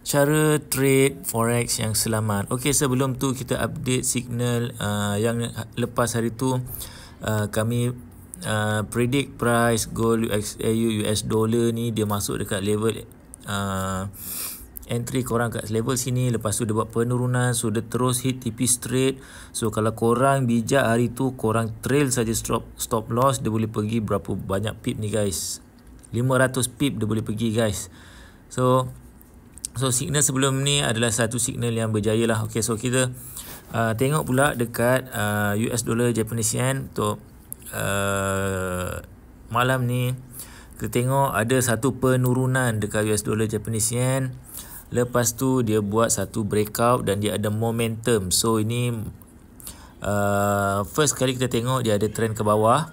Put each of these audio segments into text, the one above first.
cara trade forex yang selamat. Okey, sebelum tu kita update signal yang lepas hari tu kami predict price gold AU US dollar ni dia masuk dekat level entry korang kat level sini, lepas tu dia buat penurunan, so dia terus hit TP straight. So kalau korang bijak hari tu, korang trail saja stop loss, dia boleh pergi berapa banyak pip ni guys, 500 pip dia boleh pergi guys. So signal sebelum ni adalah satu signal yang berjaya lah. Okay, so kita tengok pula dekat US dollar Japanese yen untuk malam ni. Kita tengok ada satu penurunan dekat US dollar Japanese yen. Lepas tu dia buat satu breakout dan dia ada momentum. So ini first kali kita tengok dia ada trend ke bawah.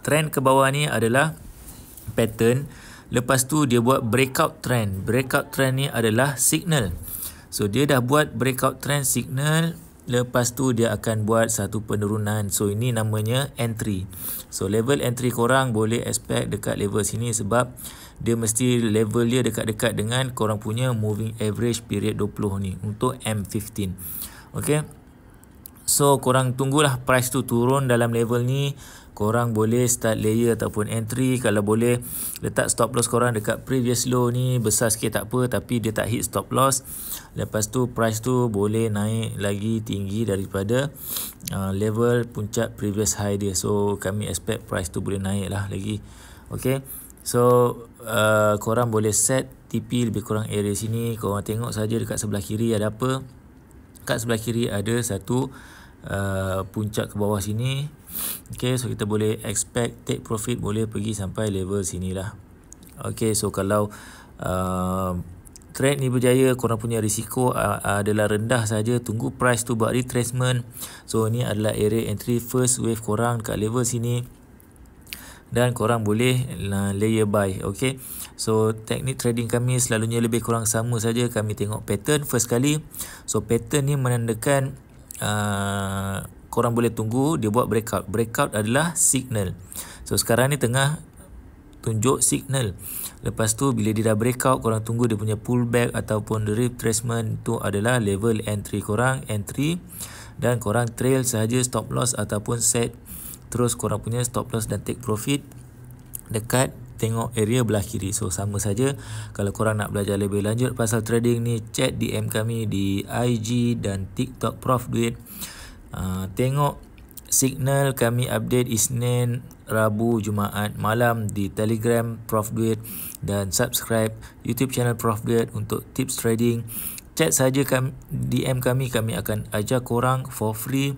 Trend ke bawah ni adalah pattern. Lepas tu dia buat breakout trend. Breakout trend ni adalah signal. So dia dah buat breakout trend signal. Lepas tu dia akan buat satu penurunan. So ini namanya entry. So level entry korang boleh expect dekat level sini sebab dia mesti level dia dekat-dekat dengan korang punya moving average period 20 ni untuk M15. Okay. So korang tunggulah price tu turun dalam level ni. Korang boleh start layer ataupun entry. Kalau boleh letak stop loss korang dekat previous low ni. Besar sikit tak apa, tapi dia tak hit stop loss. Lepas tu price tu boleh naik lagi tinggi daripada level puncak previous high dia. So kami expect price tu boleh naik lah lagi. Okay. So korang boleh set TP lebih kurang area sini. Korang tengok saja dekat sebelah kiri ada apa. Kat sebelah kiri ada satu puncak ke bawah sini. Okay, so kita boleh expect take profit boleh pergi sampai level sini lah. Okay, so kalau trade ni berjaya, korang punya risiko adalah rendah saja. Tunggu price tu buat retracement. So ni adalah area entry first wave korang kat level sini. Dan korang boleh layer buy. Okay, so teknik trading kami selalunya lebih kurang sama saja. Kami tengok pattern first kali. So pattern ni menandakan korang boleh tunggu dia buat breakout. Breakout adalah signal. So sekarang ni tengah tunjuk signal. Lepas tu bila dia dah breakout, korang tunggu dia punya pullback ataupun retracement. Tu adalah level entry korang, entry. Dan korang trail sahaja stop loss ataupun set terus korang punya stop loss dan take profit dekat tengok area belah kiri. So sama saja. Kalau korang nak belajar lebih lanjut pasal trading ni, chat DM kami di IG dan TikTok Prof Duit. Tengok signal kami update Isnin, Rabu, Jumaat malam di Telegram Prof Duit dan subscribe YouTube channel Prof Duit untuk tips trading. Chat saja DM kami akan ajar korang for free